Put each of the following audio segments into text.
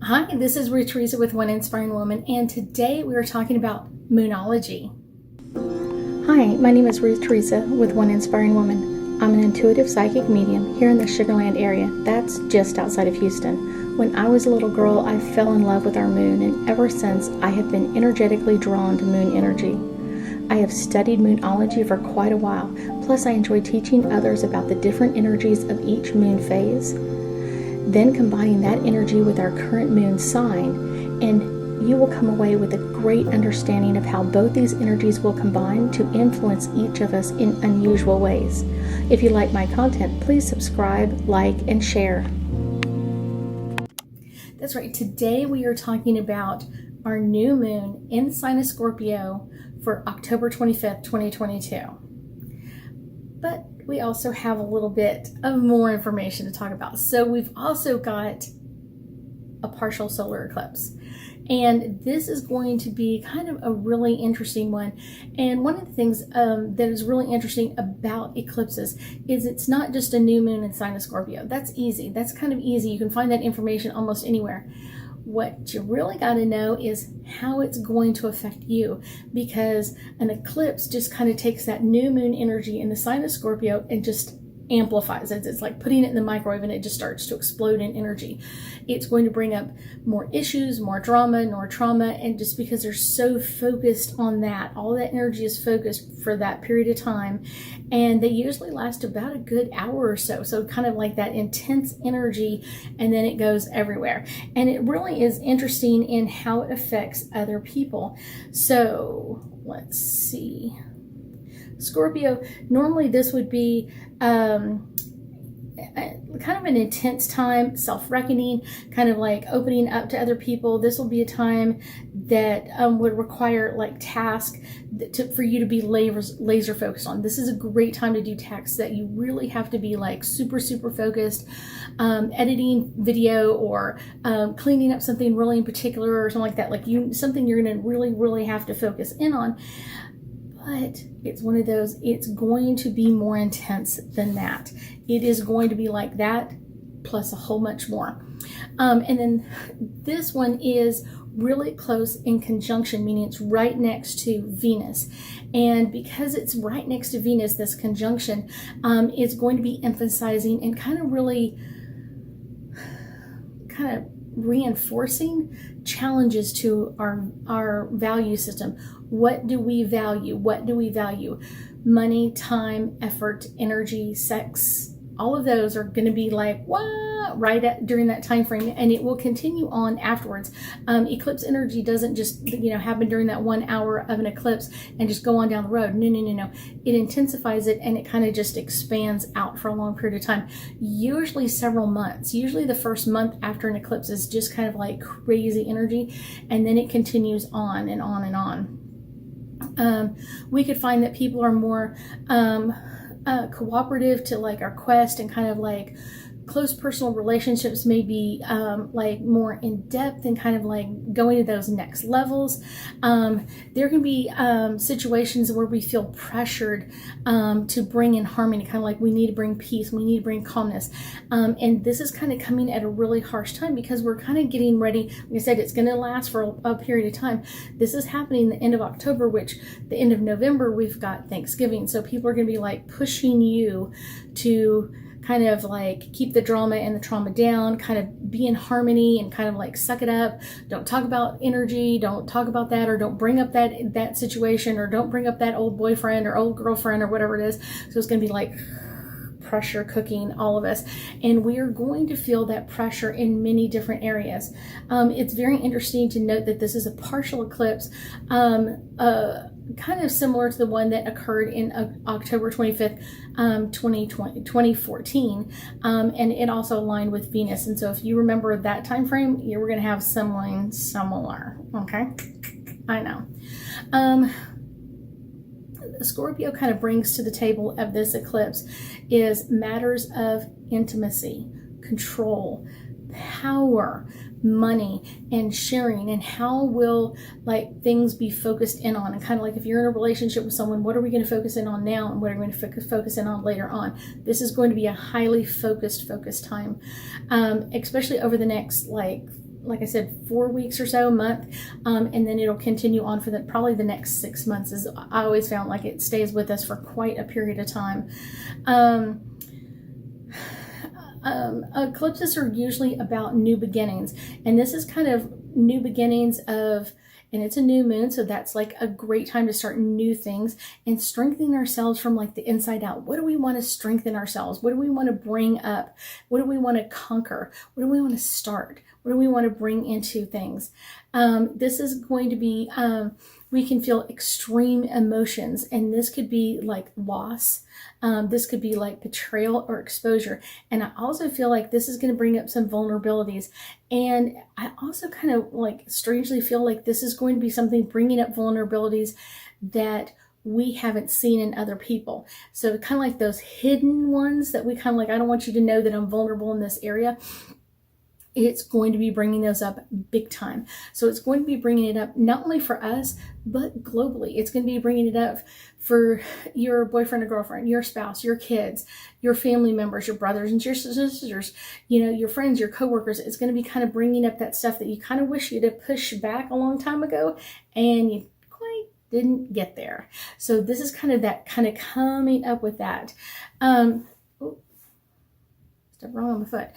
Hi, this is Theresa with One Inspiring Woman, and today we are talking about Moonology. Hi, my name is Theresa with One Inspiring Woman. I'm an intuitive psychic medium here in the Sugar Land area. That's just outside of Houston. When I was a little girl, I fell in love with our moon, and ever since I have been energetically drawn to moon energy. I have studied Moonology for quite a while, plus I enjoy teaching others about the different energies of each moon phase. Then combining that energy with our current moon sign, and you will come away with a great understanding of how both these energies will combine to influence each of us in unusual ways. If you like my content, please subscribe, like, and share. That's right. Today we are talking about our new moon in the sign of Scorpio for October 25th, 2022. But we also have a little bit of more information to talk about. So we've also got a partial solar eclipse. And this is going to be kind of a really interesting one. And one of the things that is really interesting about eclipses is it's not just a new moon in sign of Scorpio. That's easy. That's kind of easy. You can find that information almost anywhere. What you really got to know is how it's going to affect you, because an eclipse just kind of takes that new moon energy in the sign of Scorpio and just amplifies it. It's like putting it in the microwave and it just starts to explode in energy. It's going to bring up more issues, more drama, more trauma, and just because they're so focused on that, all that energy is focused for that period of time, and they usually last about a good hour or so. So kind of like that intense energy, and then it goes everywhere. And it really is interesting in how it affects other people. So let's see. Scorpio, normally this would be kind of an intense time, self-reckoning, kind of like opening up to other people. This will be a time that would require like tasks for you to be laser focused on. This is a great time to do tasks that you really have to be like super focused, editing video or cleaning up something really in particular or something like that. Like something you're going to really have to focus in on. But it's one of those, it's going to be more intense than that. It is going to be like that plus a whole bunch more. And then this one is really close in conjunction, meaning it's right next to Venus. And because it's right next to Venus, this conjunction, it's going to be emphasizing and kind of really reinforcing challenges to our value system. What do we value? What do we value? Money, time, effort, energy, sex, all of those are going to be like, what? Right during that time frame, and it will continue on afterwards. Eclipse energy doesn't just happen during that 1 hour of an eclipse and just go on down the road. No. It intensifies it, and it kind of just expands out for a long period of time, usually several months. Usually the first month after an eclipse is just kind of like crazy energy, and then it continues on and on and on. We could find that people are more cooperative to like our quest, and kind of like close personal relationships may be like more in depth and kind of like going to those next levels. There can be situations where we feel pressured to bring in harmony, kind of like we need to bring peace, we need to bring calmness. And this is kind of coming at a really harsh time because we're kind of getting ready. Like I said, it's going to last for a period of time. This is happening the end of October, which the end of November, we've got Thanksgiving. So people are going to be like pushing you to kind of like keep the drama and the trauma down, kind of be in harmony and kind of like suck it up. Don't talk about energy. Don't talk about that, or don't bring up that situation, or don't bring up that old boyfriend or old girlfriend or whatever it is. So it's going to be like pressure cooking all of us, and we are going to feel that pressure in many different areas. It's very interesting to note that this is a partial eclipse, kind of similar to the one that occurred in October 25th, 2014, and it also aligned with Venus. And so if you remember that time frame, you were going to have something similar. Okay, I know. Scorpio kind of brings to the table of this eclipse is matters of intimacy, control, power, money, and sharing, and how will like things be focused in on, and kind of like if you're in a relationship with someone, what are we going to focus in on now, and what are we going to focus in on later on. This is going to be a highly focused time, especially over the next like like I said, 4 weeks or so, a month, and then it'll continue on for probably the next 6 months. Is I always found like it stays with us for quite a period of time. Eclipses are usually about new beginnings, and this is kind of new beginnings of, and it's a new moon, so that's like a great time to start new things and strengthening ourselves from like the inside out. What do we want to strengthen ourselves? What do we want to bring up? What do we want to conquer? What do we want to start? What do we want to bring into things? This is going to be, we can feel extreme emotions, and this could be like loss. This could be like betrayal or exposure. And I also feel like this is going to bring up some vulnerabilities. And I also kind of like strangely feel like this is going to be something bringing up vulnerabilities that we haven't seen in other people. So kind of like those hidden ones that we kind of like, I don't want you to know that I'm vulnerable in this area. It's going to be bringing those up big time. So it's going to be bringing it up not only for us, but globally. It's going to be bringing it up for your boyfriend or girlfriend, your spouse, your kids, your family members, your brothers and your sisters, your friends, your coworkers. It's going to be kind of bringing up that stuff that you kind of wish you'd have pushed back a long time ago, and you quite didn't get there. So this is kind of that kind of coming up with that. Step wrong on my foot.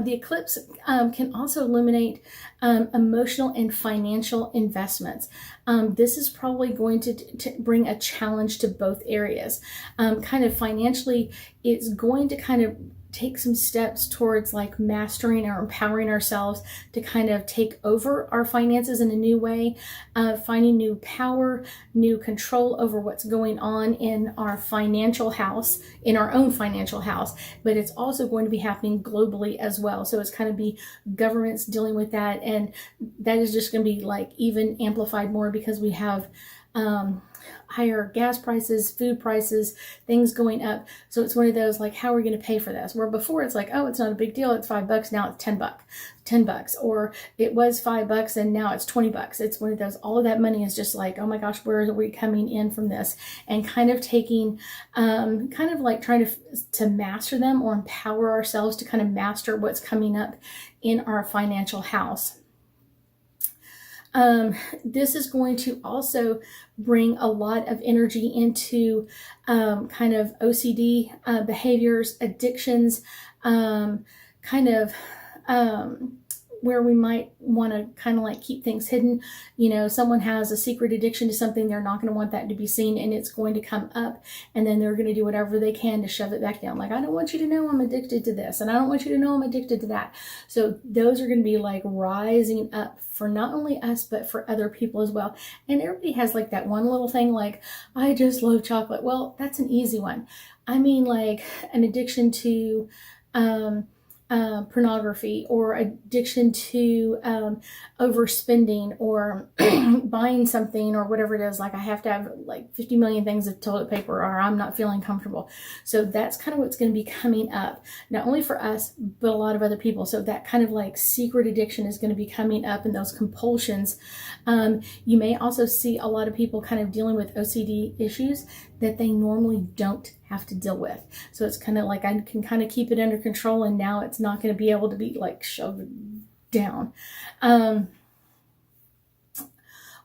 The eclipse can also illuminate emotional and financial investments. This is probably going to bring a challenge to both areas. Kind of financially, it's going to kind of take some steps towards like mastering or empowering ourselves to kind of take over our finances in a new way, finding new power, new control over what's going on in our financial house, in our own financial house, but it's also going to be happening globally as well. So it's kind of be governments dealing with that, and that is just going to be like even amplified more because we have higher gas prices, food prices, things going up. So it's one of those like, how are we going to pay for this? Where before it's like, oh, it's not a big deal. It's $5. Now it's $10, or it was $5 and now it's $20. It's one of those, all of that money is just like, oh my gosh, where are we coming in from this? And kind of taking, kind of like trying to master them or empower ourselves to kind of master what's coming up in our financial house. This is going to also bring a lot of energy into kind of OCD behaviors, addictions, kind of where we might want to kind of like keep things hidden. Someone has a secret addiction to something, they're not going to want that to be seen, and it's going to come up, and then they're going to do whatever they can to shove it back down. Like, I don't want you to know I'm addicted to this, and I don't want you to know I'm addicted to that. So those are going to be like rising up for not only us, but for other people as well. And everybody has like that one little thing, like, I just love chocolate. Well, that's an easy one. I mean, like an addiction to, pornography, or addiction to overspending, or buying something, or whatever it is. Like, I have to have like 50 million things of toilet paper, or I'm not feeling comfortable. So that's kind of what's going to be coming up, not only for us, but a lot of other people. So that kind of like secret addiction is going to be coming up, and those compulsions. You may also see a lot of people kind of dealing with OCD issues that they normally don't have to deal with. So it's kind of like, I can kind of keep it under control, and now it's not going to be able to be like shoved down.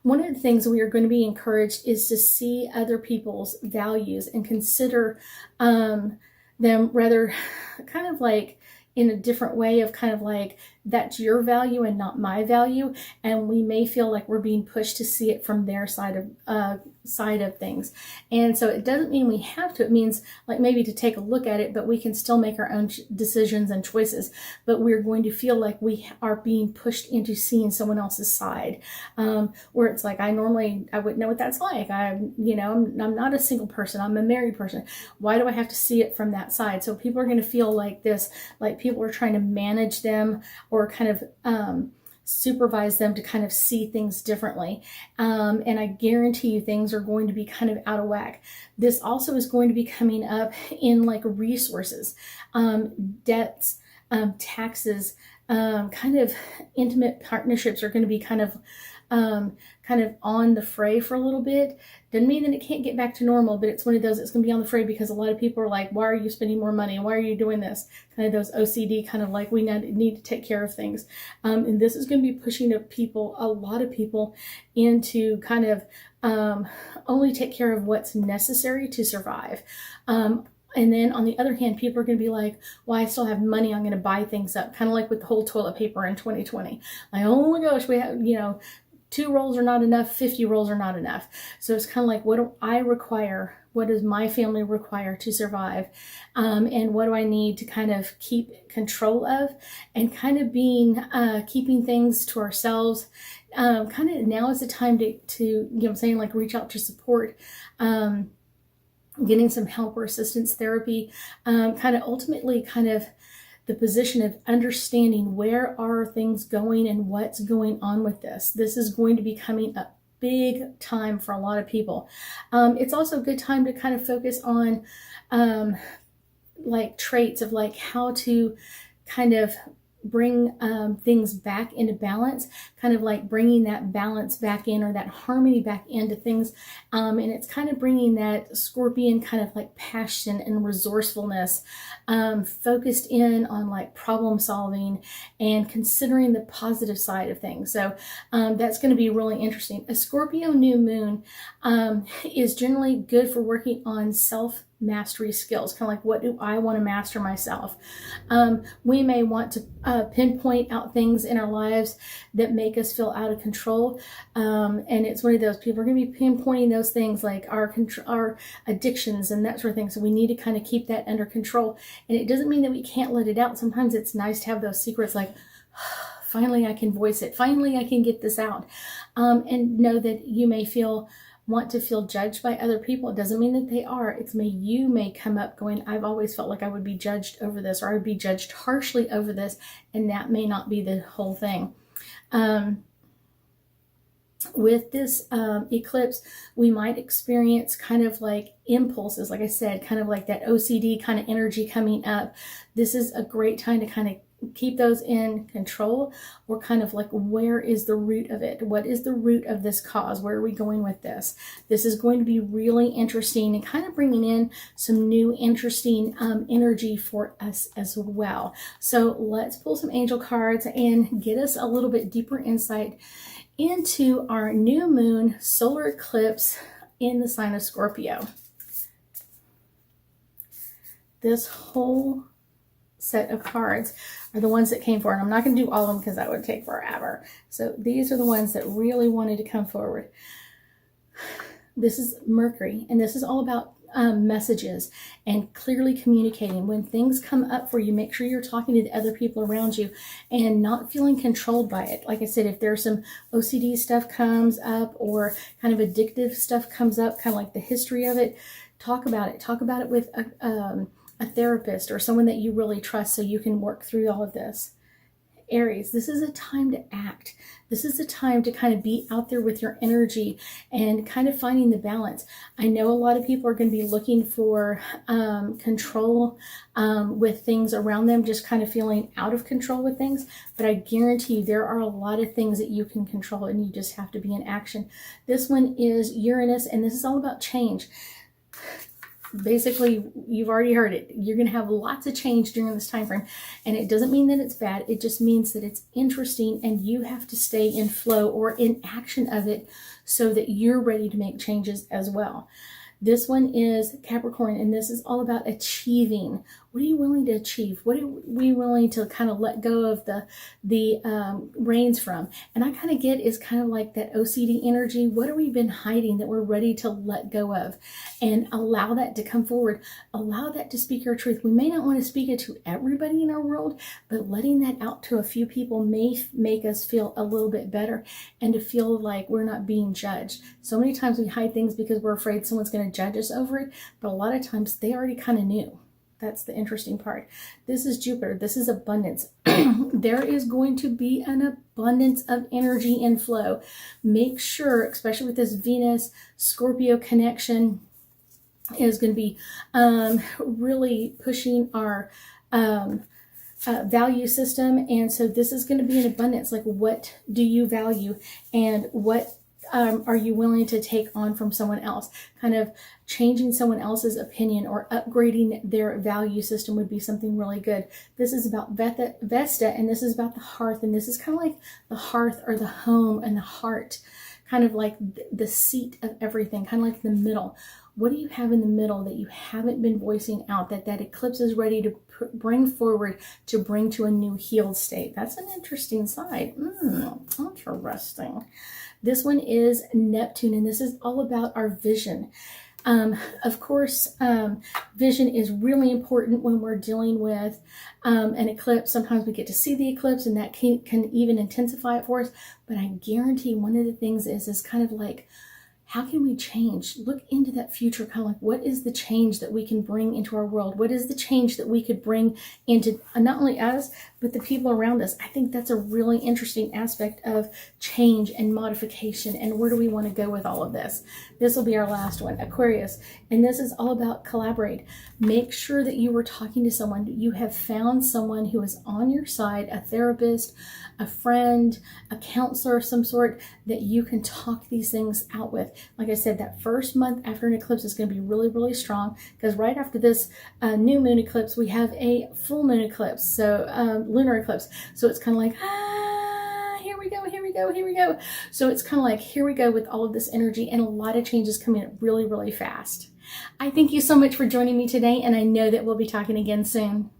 One of the things we are going to be encouraged is to see other people's values and consider them rather kind of like in a different way of kind of like, that's your value and not my value. And we may feel like we're being pushed to see it from their side of things. And so it doesn't mean we have to. It means like maybe to take a look at it, but we can still make our own decisions and choices. But we're going to feel like we are being pushed into seeing someone else's side, where it's like, I wouldn't know what that's like. I'm not a single person. I'm a married person. Why do I have to see it from that side? So people are going to feel like this, like people are trying to manage them, or kind of supervise them to kind of see things differently. And I guarantee you things are going to be kind of out of whack. This also is going to be coming up in like resources, debts, taxes, kind of intimate partnerships are going to be kind of kind of on the fray for a little bit. Doesn't mean that it can't get back to normal, but it's one of those that's going to be on the fray because a lot of people are like, why are you spending more money? Why are you doing this? Kind of those OCD, kind of like we need to take care of things. And this is going to be pushing a lot of people into kind of only take care of what's necessary to survive. And then on the other hand, people are going to be like, well, I still have money. I'm going to buy things up. Kind of like with the whole toilet paper in 2020. Like, oh my gosh, we have, 2 rolls are not enough, 50 rolls are not enough. So it's kind of like, what do I require? What does my family require to survive? And what do I need to kind of keep control of? And kind of keeping things to ourselves. Kind of now is the time to like reach out to support, getting some help or assistance therapy, kind of ultimately kind of the position of understanding where are things going and what's going on with this. This is going to be coming up big time for a lot of people. It's also a good time to kind of focus on like traits of like how to kind of bring things back into balance, kind of like bringing that balance back in or that harmony back into things. And it's kind of bringing that Scorpion kind of like passion and resourcefulness, focused in on like problem solving and considering the positive side of things. So that's going to be really interesting. A Scorpio new moon is generally good for working on self-mastery skills, kind of like, what do I want to master myself? We may want to pinpoint out things in our lives that make us feel out of control, and it's one of those, people are going to be pinpointing those things like our addictions and that sort of thing. So we need to kind of keep that under control, and it doesn't mean that we can't let it out. Sometimes it's nice to have those secrets like, finally I can voice it, finally I can get this out, and know that you may want to feel judged by other people. It doesn't mean that they are. You may come up going, I've always felt like I would be judged over this, or I would be judged harshly over this, and that may not be the whole thing. With this eclipse, we might experience kind of like impulses, like I said, kind of like that OCD kind of energy coming up. This is a great time to kind of keep those in control, or kind of like, where is the root of it? What is the root of this cause? Where are we going with this? This is going to be really interesting and kind of bringing in some new interesting energy for us as well. So let's pull some angel cards and get us a little bit deeper insight into our new moon solar eclipse in the sign of Scorpio. This whole set of cards are the ones that came forward. I'm not going to do all of them because that would take forever. So these are the ones that really wanted to come forward. This is Mercury, and this is all about messages and clearly communicating. When things come up for you, make sure you're talking to the other people around you and not feeling controlled by it. Like I said, if there's some OCD stuff comes up or kind of addictive stuff comes up, kind of like the history of it, talk about it. Talk about it with a therapist or someone that you really trust so you can work through all of this. Aries, this is a time to act. This is a time to kind of be out there with your energy and kind of finding the balance. I know a lot of people are going to be looking for control with things around them, just kind of feeling out of control with things. But I guarantee you there are a lot of things that you can control, and you just have to be in action. This one is Uranus, and this is all about change. Basically, you've already heard it. You're going to have lots of change during this time frame, and it doesn't mean that it's bad. It just means that it's interesting, and you have to stay in flow or in action of it so that you're ready to make changes as well. This one is Capricorn, and this is all about achieving. What are you willing to achieve? What are we willing to kind of let go of the reins from? And I kind of get is kind of like that OCD energy. What have we been hiding that we're ready to let go of? And allow that to come forward. Allow that to speak your truth. We may not want to speak it to everybody in our world, but letting that out to a few people may make us feel a little bit better and to feel like we're not being judged. So many times we hide things because we're afraid someone's going to judge us over it, but a lot of times they already kind of knew. That's the interesting part. This is Jupiter. This is abundance. There is going to be an abundance of energy and flow. Make sure, especially with this Venus Scorpio connection, is going to be really pushing our value system. And so this is going to be an abundance. Like, what do you value, and what are you willing to take on from someone else? Kind of changing someone else's opinion or upgrading their value system would be something really good. This is about Vesta, and this is about the hearth, and this is kind of like the hearth or the home and the heart, kind of like the seat of everything, kind of like the middle. What do you have in the middle that you haven't been voicing out, that eclipse is ready to bring forward, to bring to a new healed state? That's an interesting side. Interesting. This one is Neptune, and this is all about our vision. Of course, vision is really important when we're dealing with an eclipse. Sometimes we get to see the eclipse, and that can even intensify it for us. But I guarantee one of the things is kind of like, how can we change? Look into that future, kind of like, what is the change that we can bring into our world? What is the change that we could bring into not only us, but the people around us? I think that's a really interesting aspect of change and modification. And where do we want to go with all of this? This will be our last one, Aquarius. And this is all about collaborate. Make sure that you were talking to someone. You have found someone who is on your side, a therapist, a friend, a counselor of some sort, that you can talk these things out with. Like I said, that first month after an eclipse is going to be really, really strong, because right after this new moon eclipse, we have a full moon eclipse, so lunar eclipse. So it's kind of like, here we go, here we go, here we go. So it's kind of like, here we go with all of this energy, and a lot of changes coming up really, really fast. I thank you so much for joining me today, and I know that we'll be talking again soon.